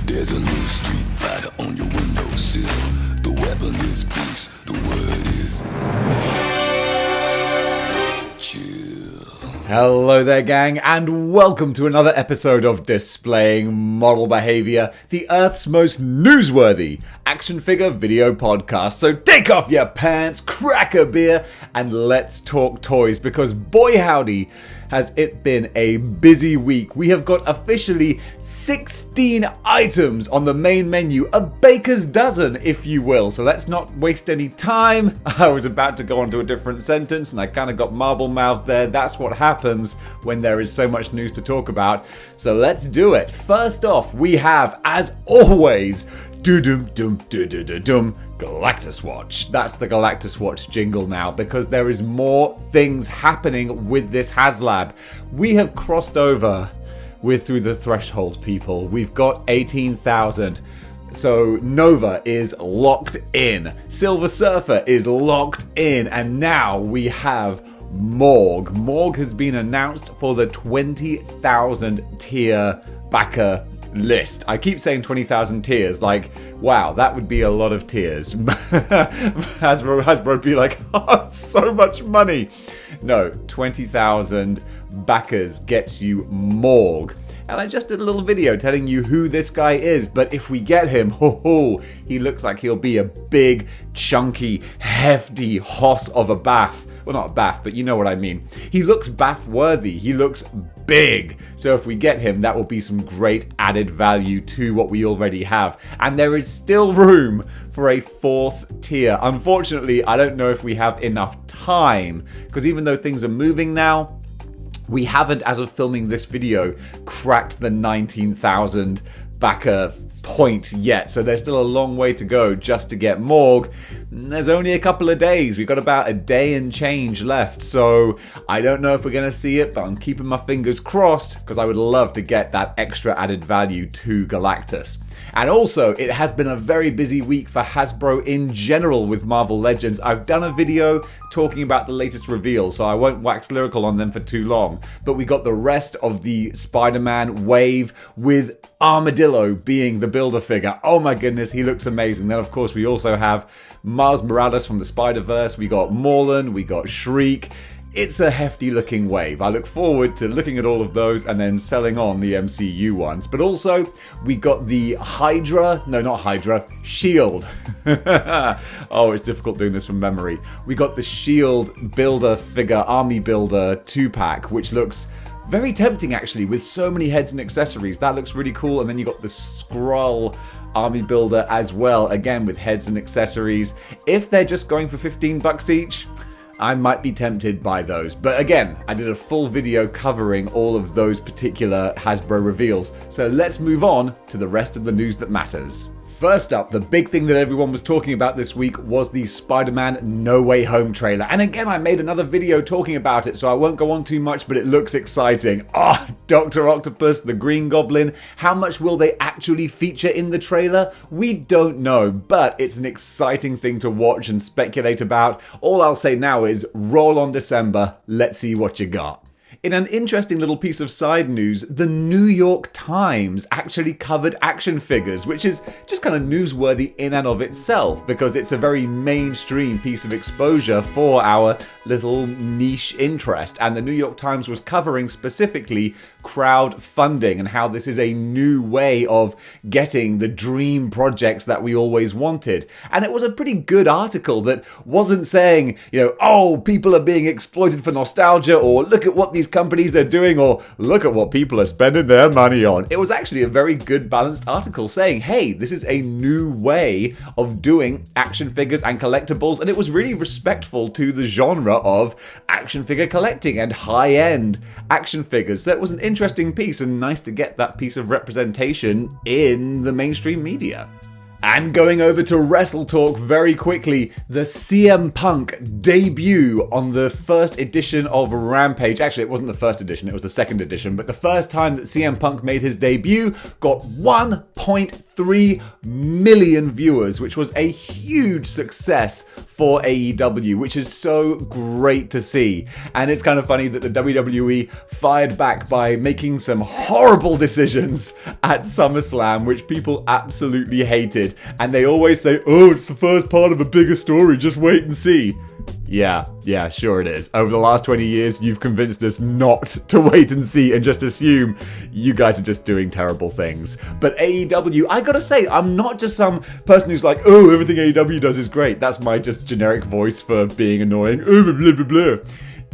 There's a new street fighter on your windowsill. The weapon is peace, the word is chill. Hello there, gang, and welcome to another episode of Displaying Model Behaviour, the Earth's most newsworthy action figure video podcast. So take off your pants, crack a beer, and let's talk toys, because boy howdy, has it been a busy week. We have got officially 16 items on the main menu, a baker's dozen, if you will. So let's not waste any time. I was about to go on to a different sentence and I kind of got marble mouthed there. That's what happens when there is so much news to talk about. So let's do it. First off, we have, as always, Galactus Watch. That's the Galactus Watch jingle now, because there is more things happening with this Haslab. We have crossed over. We're through the threshold, people. We've got 18,000. So Nova is locked in. Silver Surfer is locked in. And now we have Morg. Morg has been announced for the 20,000 tier backer list. I keep saying 20,000 tiers, like, wow, that would be a lot of tiers. Hasbro would be like, oh, so much money. No, 20,000 backers gets you Morg. And I just did a little video telling you who this guy is, but if we get him, he looks like he'll be a big, chunky, hefty hoss of a baff. Well, not a baff, but you know what I mean. He looks baff-worthy. He looks big. So if we get him, that will be some great added value to what we already have. And there is still room for a fourth tier. Unfortunately, I don't know if we have enough time, because even though things are moving now, we haven't, as of filming this video, cracked the 19,000 backer point yet. So there's still a long way to go just to get Morg. There's only a couple of days. We've got about a day and change left. So I don't know if we're going to see it, but I'm keeping my fingers crossed, because I would love to get that extra added value to Galactus. And also, it has been a very busy week for Hasbro in general with Marvel Legends. I've done a video talking about the latest reveals, so I won't wax lyrical on them for too long. But we got the rest of the Spider-Man wave, with Armadillo being the builder figure. Oh my goodness, he looks amazing. Then, of course, we also have Miles Morales from the Spider-Verse. We got Morlan, we got Shriek. It's a hefty looking wave. I look forward to looking at all of those and then selling on the MCU ones. But also, we got the Shield. Oh, it's difficult doing this from memory. We got the Shield builder figure, army builder 2-pack, which looks very tempting actually, with so many heads and accessories. That looks really cool. And then you got the Skrull army builder as well, again with heads and accessories. If they're just going for $15 each, I might be tempted by those. But again, I did a full video covering all of those particular Hasbro reveals. So let's move on to the rest of the news that matters. First up, the big thing that everyone was talking about this week was the Spider-Man No Way Home trailer. And again, I made another video talking about it, so I won't go on too much, but it looks exciting. Dr. Octopus, the Green Goblin. How much will they actually feature in the trailer? We don't know, but it's an exciting thing to watch and speculate about. All I'll say now is roll on December. Let's see what you got. In an interesting little piece of side news, the New York Times actually covered action figures, which is just kind of newsworthy in and of itself, because it's a very mainstream piece of exposure for our little niche interest. And the New York Times was covering specifically crowdfunding and how this is a new way of getting the dream projects that we always wanted. And it was a pretty good article that wasn't saying, oh, people are being exploited for nostalgia, or look at what these companies are doing, or look at what people are spending their money on. It was actually a very good balanced article saying, hey, this is a new way of doing action figures and collectibles, and it was really respectful to the genre of action figure collecting and high-end action figures. So it was an interesting piece, and nice to get that piece of representation in the mainstream media. And going over to Wrestle Talk very quickly, the CM Punk debut on the first edition of Rampage. Actually, it wasn't the first edition, it was the second edition, but the first time that CM Punk made his debut got 1.3 3 million viewers, which was a huge success for AEW, which is so great to see. And it's kind of funny that the WWE fired back by making some horrible decisions at SummerSlam, which people absolutely hated. And they always say, oh, it's the first part of a bigger story, just wait and see. Yeah, sure it is. Over the last 20 years, you've convinced us not to wait and see and just assume you guys are just doing terrible things. But AEW, I gotta say, I'm not just some person who's like, oh, everything AEW does is great. That's my just generic voice for being annoying. Oh, blah, blah, blah.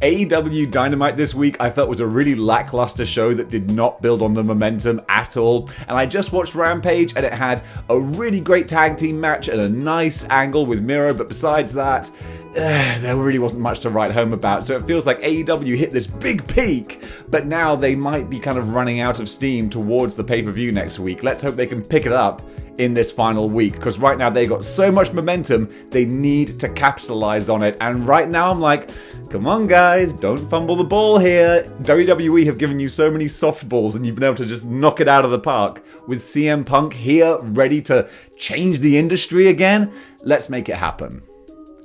AEW Dynamite this week I felt was a really lackluster show that did not build on the momentum at all. And I just watched Rampage and it had a really great tag team match and a nice angle with Miro, but besides that, there really wasn't much to write home about. So it feels like AEW hit this big peak, but now they might be kind of running out of steam towards the pay-per-view next week. Let's hope they can pick it up in this final week, because right now they got so much momentum, they need to capitalize on it. And right now I'm like, come on guys, don't fumble the ball here. WWE have given you so many softballs and you've been able to just knock it out of the park. With CM Punk here, ready to change the industry again, let's make it happen.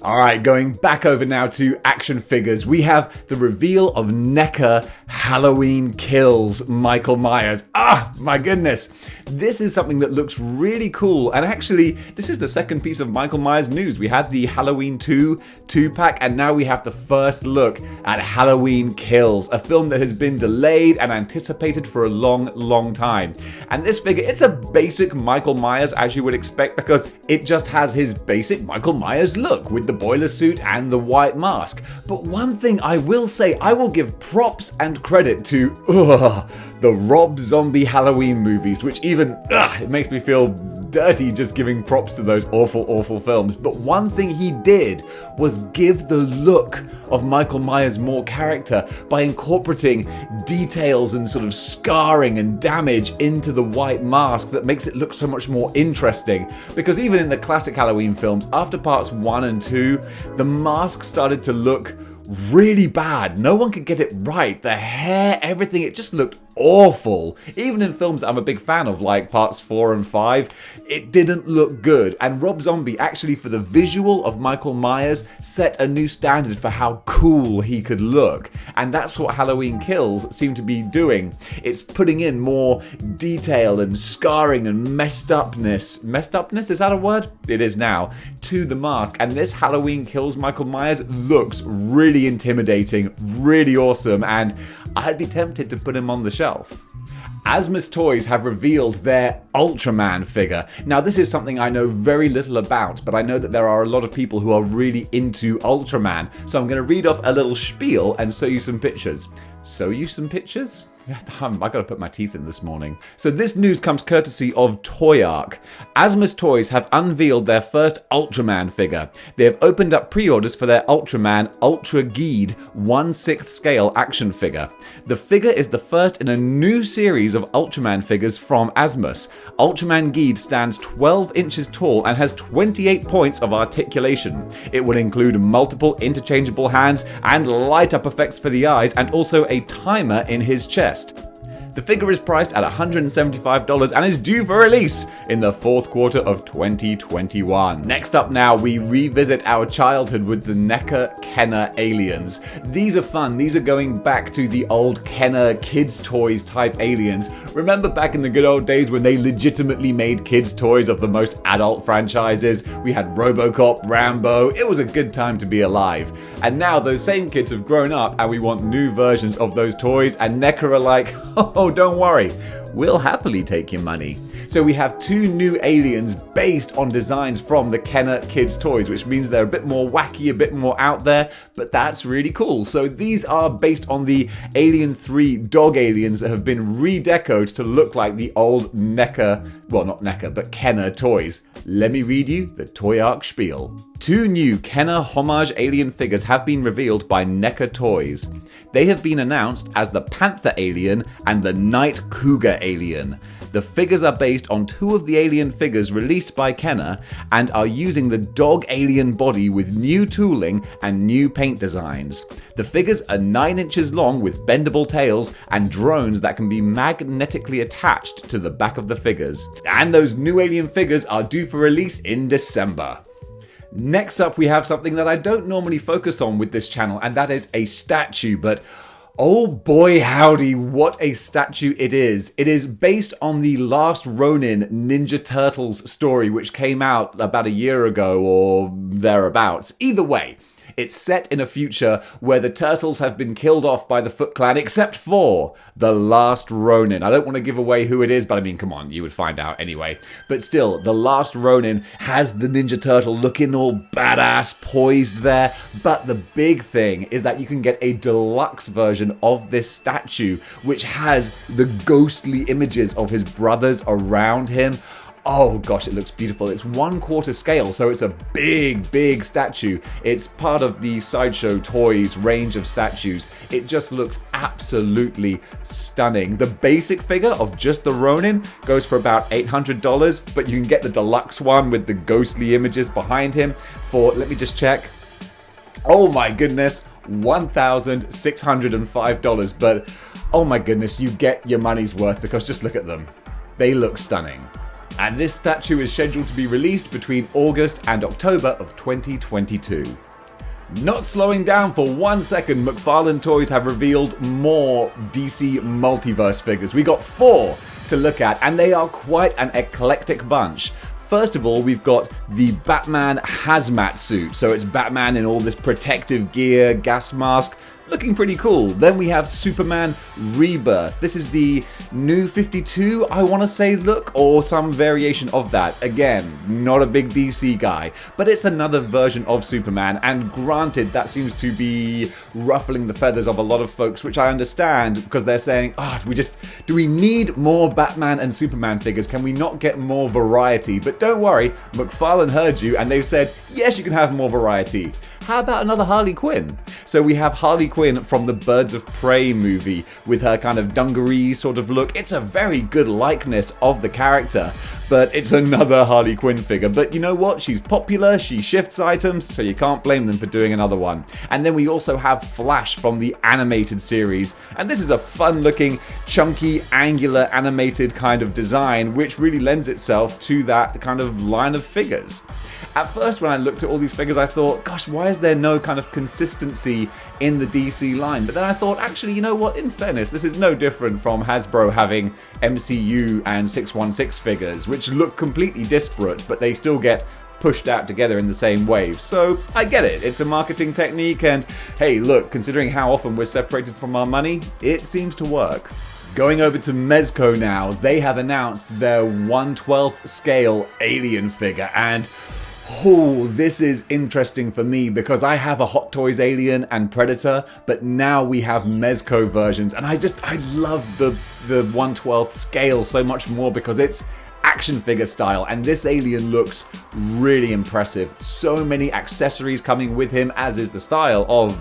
Alright, going back over now to action figures, we have the reveal of NECA Halloween Kills Michael Myers. Ah, my goodness. This is something that looks really cool, and actually, this is the second piece of Michael Myers news. We had the Halloween 2 2-pack, and now we have the first look at Halloween Kills, a film that has been delayed and anticipated for a long time. And this figure, it's a basic Michael Myers, as you would expect, because it just has his basic Michael Myers look, with the boiler suit and the white mask. But one thing I will say, I will give props and credit to the Rob Zombie Halloween movies, which even it makes me feel dirty just giving props to those awful films. But one thing he did was give the look of Michael Myers more character by incorporating details and sort of scarring and damage into the white mask that makes it look so much more interesting. Because even in the classic Halloween films, after parts 1 and 2, the mask started to look really bad. No one could get it right. The hair, everything, it just looked awful. Even in films that I'm a big fan of, like parts 4 and 5, it didn't look good. And Rob Zombie actually, for the visual of Michael Myers, set a new standard for how cool he could look. And that's what Halloween Kills seem to be doing. It's putting in more detail and scarring and messed upness. Messed upness, is that a word? It is now. To the mask. And this Halloween Kills Michael Myers looks really intimidating, really awesome, and I'd be tempted to put him on the shelf. Asmus Toys have revealed their Ultraman figure. Now, this is something I know very little about, but I know that there are a lot of people who are really into Ultraman. So I'm going to read off a little spiel and show you some pictures. Show you some pictures? I gotta put my teeth in this morning. So this news comes courtesy of Toy Arc. Asmus Toys have unveiled their first Ultraman figure. They have opened up pre-orders for their Ultraman Ultra Geed 1/6 scale action figure. The figure is the first in a new series of Ultraman figures from Asmus. Ultraman Geed stands 12 inches tall and has 28 points of articulation. It will include multiple interchangeable hands and light up effects for the eyes, and also a timer in his chest. The figure is priced at $175 and is due for release in the fourth quarter of 2021. Next up now, we revisit our childhood with the NECA Kenner aliens. These are fun. These are going back to the old Kenner kids toys type aliens. Remember back in the good old days when they legitimately made kids toys of the most adult franchises? We had RoboCop, Rambo. It was a good time to be alive. And now those same kids have grown up and we want new versions of those toys, and NECA are like, oh, don't worry, we'll happily take your money. So we have two new aliens based on designs from the Kenner kids toys, which means they're a bit more wacky, a bit more out there, but that's really cool. So these are based on the Alien 3 dog aliens that have been redecoed to look like the old NECA, well, not NECA, but Kenner toys. Let me read you the Toy Arc spiel. Two new Kenner homage alien figures have been revealed by NECA Toys. They have been announced as the Panther Alien and the Night Cougar Alien. The figures are based on 2 of the Alien figures released by Kenner and are using the dog Alien body with new tooling and new paint designs. The figures are 9 inches long with bendable tails and drones that can be magnetically attached to the back of the figures. And those new Alien figures are due for release in December. Next up, we have something that I don't normally focus on with this channel, and that is a statue, but oh boy howdy, what a statue it is. It is based on the last Ronin Ninja Turtles story, which came out about a year ago or thereabouts. Either way, it's set in a future where the Turtles have been killed off by the Foot Clan, except for the last Ronin. I don't want to give away who it is, but I mean, come on, you would find out anyway. But still, the last Ronin has the Ninja Turtle looking all badass, poised there. But the big thing is that you can get a deluxe version of this statue, which has the ghostly images of his brothers around him. Oh gosh, it looks beautiful. It's 1/4 scale, so it's a big statue. It's part of the Sideshow Toys range of statues. It just looks absolutely stunning. The basic figure of just the Ronin goes for about $800, but you can get the deluxe one with the ghostly images behind him for, let me just check. Oh my goodness, $1,605. But oh my goodness, you get your money's worth because just look at them. They look stunning. And this statue is scheduled to be released between August and October of 2022. Not slowing down for 1 second, McFarlane Toys have revealed more DC Multiverse figures. We got 4 to look at, and they are quite an eclectic bunch. First of all, we've got the Batman hazmat suit. So it's Batman in all this protective gear, gas mask, looking pretty cool. Then we have Superman Rebirth. This is the new 52, I want to say, look, or some variation of that. Again, not a big DC guy, but it's another version of Superman, and granted, that seems to be ruffling the feathers of a lot of folks, which I understand, because they're saying, do we need more Batman and Superman figures? Can we not get more variety? But don't worry, McFarlane heard you, and they've said, yes, you can have more variety. How about another Harley Quinn? So we have Harley Quinn from the Birds of Prey movie with her kind of dungaree sort of look. It's a very good likeness of the character, but it's another Harley Quinn figure. But you know what? She's popular, she shifts items, so you can't blame them for doing another one. And then we also have Flash from the animated series. And this is a fun looking, chunky, angular, animated kind of design, which really lends itself to that kind of line of figures. At first, when I looked at all these figures, I thought, gosh, why is there no kind of consistency in the DC line? But then I thought, actually, you know what? In fairness, this is no different from Hasbro having MCU and 616 figures, which look completely disparate, but they still get pushed out together in the same wave. So I get it. It's a marketing technique, and hey, look, considering how often we're separated from our money, it seems to work. Going over to Mezco now, they have announced their 1/12 scale Alien figure, and oh, this is interesting for me because I have a Hot Toys Alien and Predator, but now we have Mezco versions, and I love the 1/12 scale so much more because it's action figure style, and this alien looks really impressive. So many accessories coming with him, as is the style of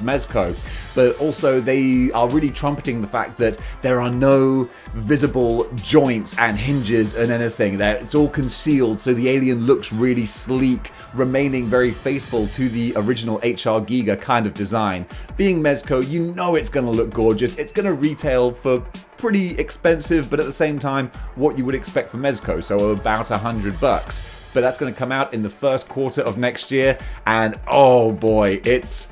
Mezco, but also they are really trumpeting the fact that there are no visible joints and hinges and anything. It's all concealed, so the alien looks really sleek, remaining very faithful to the original HR Giga kind of design. Being Mezco, you know it's going to look gorgeous. It's going to retail for pretty expensive, but at the same time, what you would expect from Mezco, so about $100. But that's going to come out in the first quarter of next year, and oh boy, it's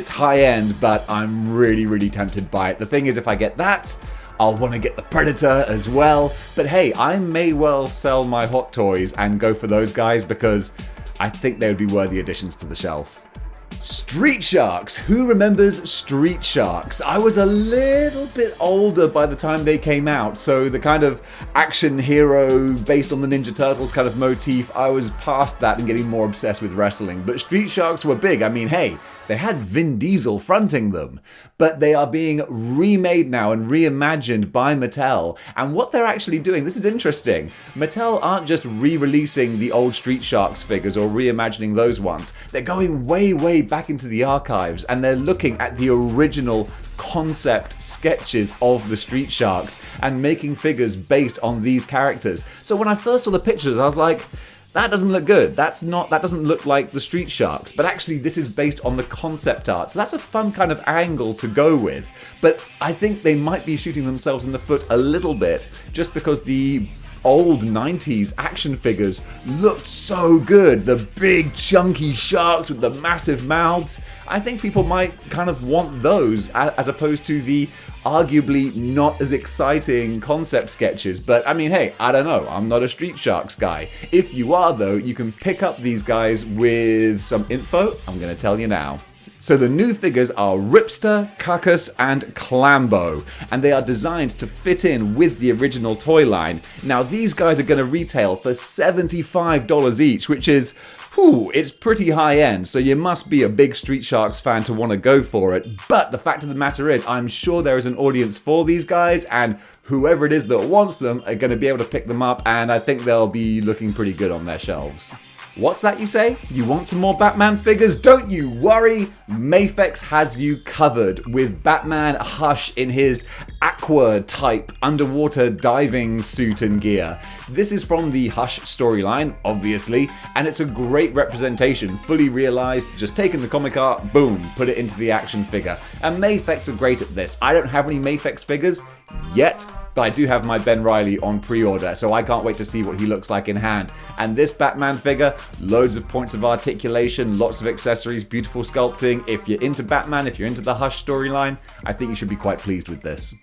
high end, but I'm really tempted by it. The thing is, if I get that, I'll want to get the Predator as well. But hey, I may well sell my Hot Toys and go for those guys because I think they would be worthy additions to the shelf. Street Sharks. Who remembers Street Sharks? I was a little bit older by the time they came out, so the kind of action hero based on the Ninja Turtles kind of motif, I was past that and getting more obsessed with wrestling. But Street Sharks were big. I mean, hey, They had Vin Diesel fronting them. But they are being remade now and reimagined by Mattel. And what they're actually doing, this is interesting. Mattel aren't just re-releasing the old Street Sharks figures or reimagining those ones. They're going way, way back into the archives and they're looking at the original concept sketches of the Street Sharks and making figures based on these characters. So when I first saw the pictures, I was like, that doesn't look good. That doesn't look like the Street Sharks. But actually, this is based on the concept art. So that's a fun kind of angle to go with. But I think they might be shooting themselves in the foot a little bit just because the old 90s action figures looked so good. The big chunky sharks with the massive mouths. I think people might kind of want those as opposed to the arguably not as exciting concept sketches. But I mean, hey, I don't know. I'm not a Street Sharks guy. If you are though, you can pick up these guys with some info. I'm going to tell you now. So the new figures are Ripster, Cuckus, and Clambo, and they are designed to fit in with the original toy line. Now these guys are going to retail for $75 each, which is, it's pretty high end, so you must be a big Street Sharks fan to want to go for it. But the fact of the matter is, I'm sure there is an audience for these guys, and whoever it is that wants them are going to be able to pick them up, and I think they'll be looking pretty good on their shelves. What's that you say? You want some more Batman figures? Don't you worry! Mafex has you covered with Batman Hush in his aqua type underwater diving suit and gear. This is from the Hush storyline, obviously, and it's a great representation, fully realized, just taken the comic art, boom, put it into the action figure. And Mafex are great at this. I don't have any Mafex figures yet, but I do have my Ben Reilly on pre-order, so I can't wait to see what he looks like in hand. And this Batman figure, loads of points of articulation, lots of accessories, beautiful sculpting. If you're into Batman, if you're into the Hush storyline, I think you should be quite pleased with this.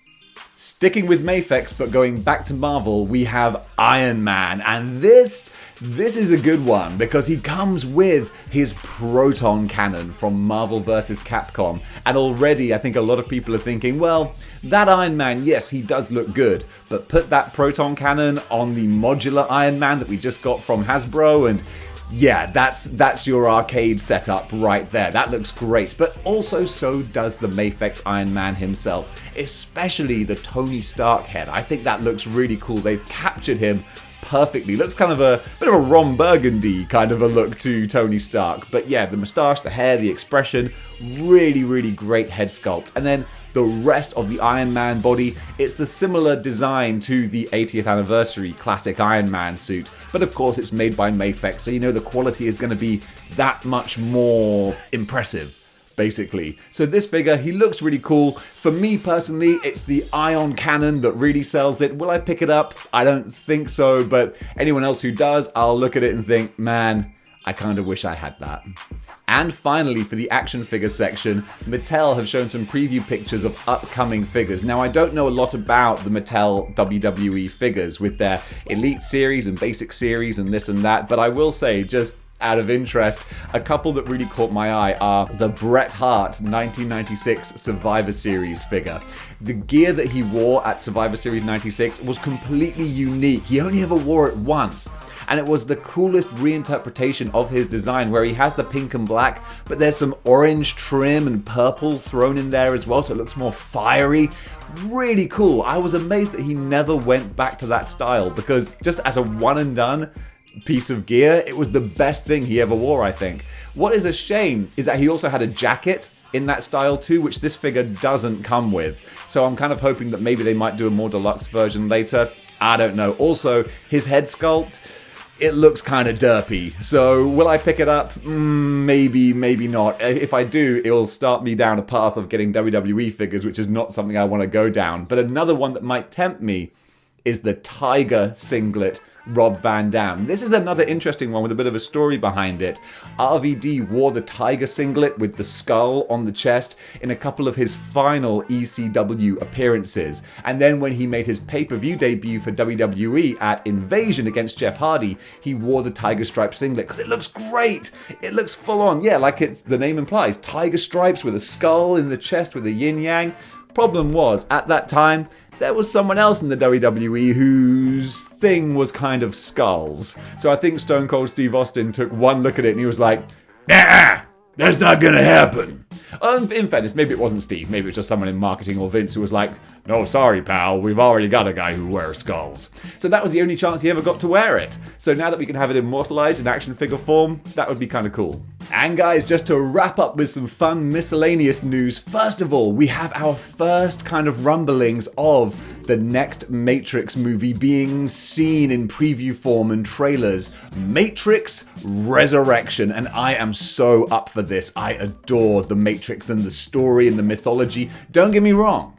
Sticking with Mafex, but going back to Marvel, we have Iron Man, and this is a good one because he comes with his proton cannon from Marvel vs. Capcom, and already I think a lot of people are thinking, well, that Iron Man, yes, he does look good, but put that proton cannon on the modular Iron Man that we just got from Hasbro, and yeah, that's your arcade setup right there. That looks great, but also so does the Mafex Iron Man himself, especially the Tony Stark head. I think that looks really cool. They've captured him perfectly. Looks kind of a bit of a Ron Burgundy kind of a look to Tony Stark. But yeah, the moustache, the hair, the expression, really, really great head sculpt. And then the rest of the Iron Man body, it's the similar design to the 80th anniversary classic Iron Man suit. But of course it's made by Mafex, so you know the quality is going to be that much more impressive, basically. So this figure, he looks really cool. For me personally, it's the ion cannon that really sells it. Will I pick it up? I don't think so, but anyone else who does, I'll look at it and think, man, I kind of wish I had that. And finally, for the action figure section, Mattel have shown some preview pictures of upcoming figures. Now, I don't know a lot about the Mattel WWE figures with their Elite series and Basic series and this and that, but I will say, just out of interest, a couple that really caught my eye are the Bret Hart 1996 Survivor Series figure. The gear that he wore at Survivor Series 96 was completely unique. He only ever wore it once. And it was the coolest reinterpretation of his design where he has the pink and black, but there's some orange trim and purple thrown in there as well, so it looks more fiery. Really cool. I was amazed that he never went back to that style because just as a one and done piece of gear, it was the best thing he ever wore, I think. What is a shame is that he also had a jacket in that style too, which this figure doesn't come with. So I'm kind of hoping that maybe they might do a more deluxe version later. I don't know. Also, his head sculpt, it looks kind of derpy. So will I pick it up? Maybe, maybe not. If I do, it'll start me down a path of getting WWE figures, which is not something I want to go down. But another one that might tempt me is the Tiger singlet Rob Van Dam. This is another interesting one with a bit of a story behind it. RVD wore the Tiger singlet with the skull on the chest in a couple of his final ECW appearances. And then when he made his pay-per-view debut for WWE at Invasion against Jeff Hardy, he wore the Tiger Stripe singlet because it looks great. It looks full on. Yeah, like the name implies. Tiger stripes with a skull in the chest with a yin-yang. Problem was, at that time, there was someone else in the WWE whose thing was kind of skulls. So I think Stone Cold Steve Austin took one look at it and he was like, nah, That's not gonna happen. In fairness, maybe it wasn't Steve. Maybe it was just someone in marketing or Vince who was like, no, sorry, pal, we've already got a guy who wears skulls. So that was the only chance he ever got to wear it. So now that we can have it immortalized in action figure form, that would be kind of cool. And guys, just to wrap up with some fun miscellaneous news, first of all, we have our first kind of rumblings of the next Matrix movie being seen in preview form and trailers. Matrix Resurrection, and I am so up for this. I adore the Matrix and the story and the mythology. Don't get me wrong.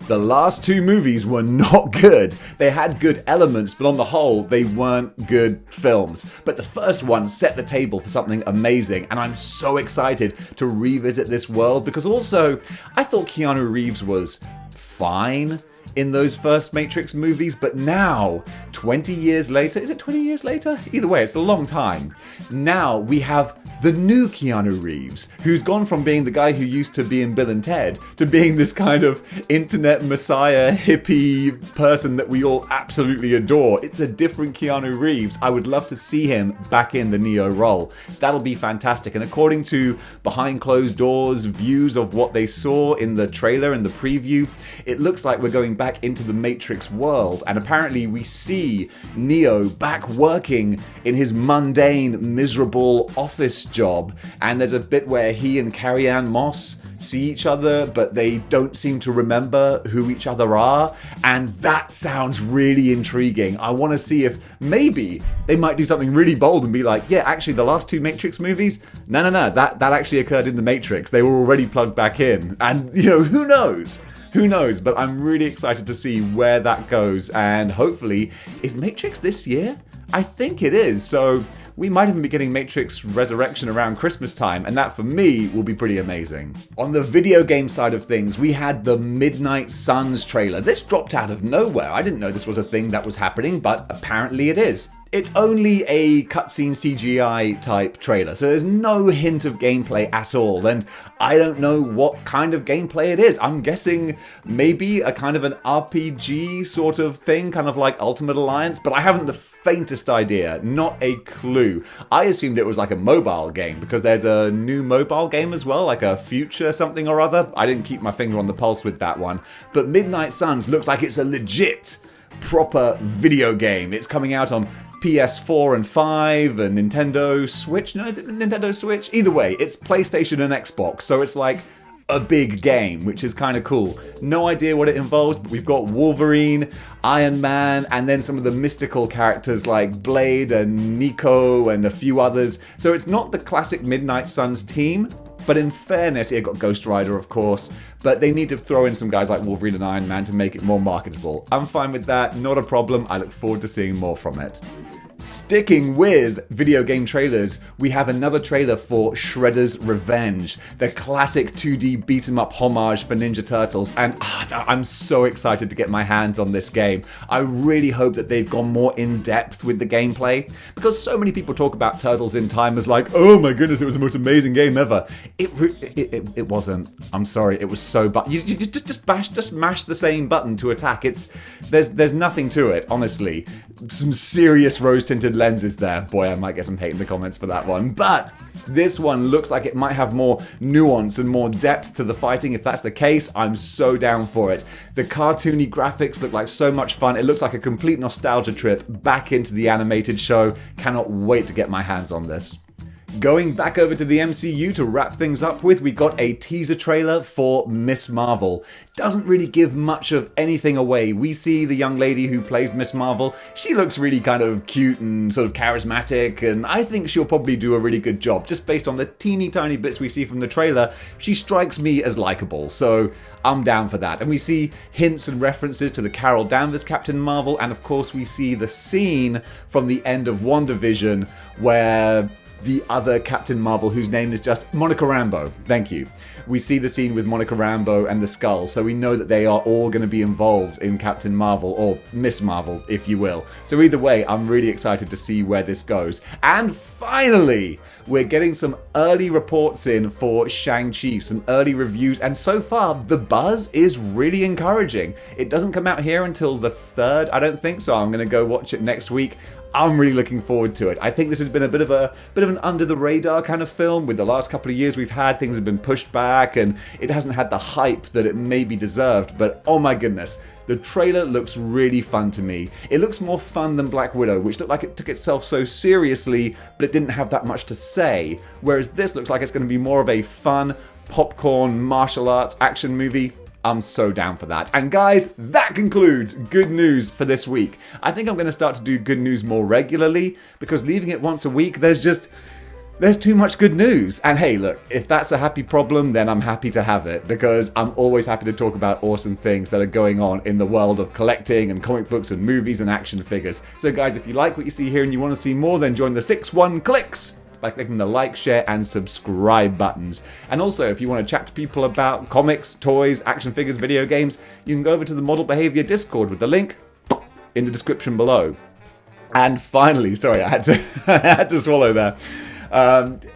The last two movies were not good. They had good elements, but on the whole, they weren't good films. But the first one set the table for something amazing, and I'm so excited to revisit this world because also, I thought Keanu Reeves was fine in those first Matrix movies, but now, 20 years later, is it 20 years later? Either way, it's a long time. Now we have the new Keanu Reeves, who's gone from being the guy who used to be in Bill and Ted to being this kind of internet messiah, hippie person that we all absolutely adore. It's a different Keanu Reeves. I would love to see him back in the Neo role. That'll be fantastic. And according to behind closed doors views of what they saw in the trailer and the preview, it looks like we're going back into the Matrix world, and apparently we see Neo back working in his mundane, miserable office job, and there's a bit where he and Carrie-Anne Moss see each other, but they don't seem to remember who each other are, and that sounds really intriguing. I want to see if maybe they might do something really bold and be like, yeah, actually the last two Matrix movies, no, that actually occurred in the Matrix. They were already plugged back in, and who knows? Who knows? But I'm really excited to see where that goes, and hopefully, is Matrix this year? I think it is, so we might even be getting Matrix Resurrection around Christmas time, and that for me will be pretty amazing. On the video game side of things, we had the Midnight Suns trailer. This dropped out of nowhere. I didn't know this was a thing that was happening, but apparently it is. It's only a cutscene CGI type trailer, so there's no hint of gameplay at all, and I don't know what kind of gameplay it is. I'm guessing maybe a kind of an RPG sort of thing, kind of like Ultimate Alliance, but I haven't the faintest idea, not a clue. I assumed it was like a mobile game, because there's a new mobile game as well, like a Future something or other. I didn't keep my finger on the pulse with that one, but Midnight Suns looks like it's a legit, proper video game. It's coming out on PS4 and 5 and Nintendo Switch. No, is it Nintendo Switch? Either way, it's PlayStation and Xbox, so it's like a big game, which is kind of cool. No idea what it involves, but we've got Wolverine, Iron Man, and then some of the mystical characters like Blade and Nico and a few others. So it's not the classic Midnight Suns team, but in fairness, it got Ghost Rider, of course, but they need to throw in some guys like Wolverine and Iron Man to make it more marketable. I'm fine with that, not a problem. I look forward to seeing more from it. Sticking with video game trailers, we have another trailer for Shredder's Revenge, the classic 2D beat-em-up homage for Ninja Turtles, and I'm so excited to get my hands on this game. I really hope that they've gone more in-depth with the gameplay, because so many people talk about Turtles in Time as like, oh my goodness, it was the most amazing game ever. It wasn't. I'm sorry, it was so bad. You just mash the same button to attack. There's nothing to it, honestly. Some serious rose-tinted lenses there. Boy, I might get some hate in the comments for that one. But this one looks like it might have more nuance and more depth to the fighting. If that's the case, I'm so down for it. The cartoony graphics look like so much fun. It looks like a complete nostalgia trip back into the animated show. Cannot wait to get my hands on this. Going back over to the MCU to wrap things up with, we got a teaser trailer for Miss Marvel. Doesn't really give much of anything away. We see the young lady who plays Miss Marvel. She looks really kind of cute and sort of charismatic, and I think she'll probably do a really good job. Just based on the teeny tiny bits we see from the trailer, she strikes me as likable, so I'm down for that. And we see hints and references to the Carol Danvers Captain Marvel, and of course we see the scene from the end of WandaVision where the other Captain Marvel, whose name is just Monica Rambeau. Thank you. We see the scene with Monica Rambeau and the Skull, so we know that they are all going to be involved in Captain Marvel, or Miss Marvel, if you will. So either way, I'm really excited to see where this goes. And finally, we're getting some early reports in for Shag Chi, some early reviews, and so far, the buzz is really encouraging. It doesn't come out here until the 3rd, I don't think, so I'm going to go watch it next week. I'm really looking forward to it. I think this has been a bit of an under the radar kind of film. With the last couple of years we've had, things have been pushed back and it hasn't had the hype that it maybe deserved, but oh my goodness. The trailer looks really fun to me. It looks more fun than Black Widow, which looked like it took itself so seriously, but it didn't have that much to say. Whereas this looks like it's going to be more of a fun, popcorn, martial arts action movie. I'm so down for that. And guys, that concludes Good News for this week. I think I'm going to start to do Good News more regularly, because leaving it once a week, there's too much good news. And hey, look, if that's a happy problem, then I'm happy to have it, because I'm always happy to talk about awesome things that are going on in the world of collecting and comic books and movies and action figures. So guys, if you like what you see here and you want to see more, then join the 6-1 clicks by clicking the like, share, and subscribe buttons. And also, if you want to chat to people about comics, toys, action figures, video games, you can go over to the Model Behaviour Discord with the link in the description below. And finally, sorry, I had to swallow there.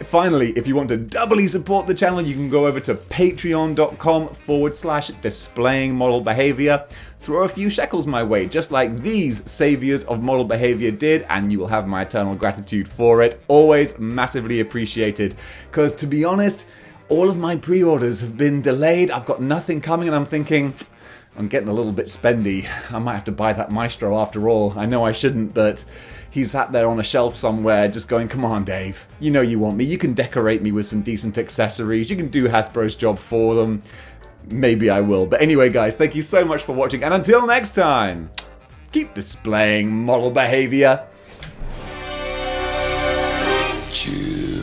Finally, if you want to doubly support the channel, you can go over to patreon.com/displaying model behavior. Throw a few shekels my way, just like these saviors of model behavior did, and you will have my eternal gratitude for it. Always massively appreciated. Because to be honest, all of my pre-orders have been delayed. I've got nothing coming, and I'm thinking, I'm getting a little bit spendy. I might have to buy that Maestro after all. I know I shouldn't, but he's sat there on a shelf somewhere just going, come on, Dave. You know you want me. You can decorate me with some decent accessories. You can do Hasbro's job for them. Maybe I will. But anyway, guys, thank you so much for watching. And until next time, keep displaying model behavior. Cheers.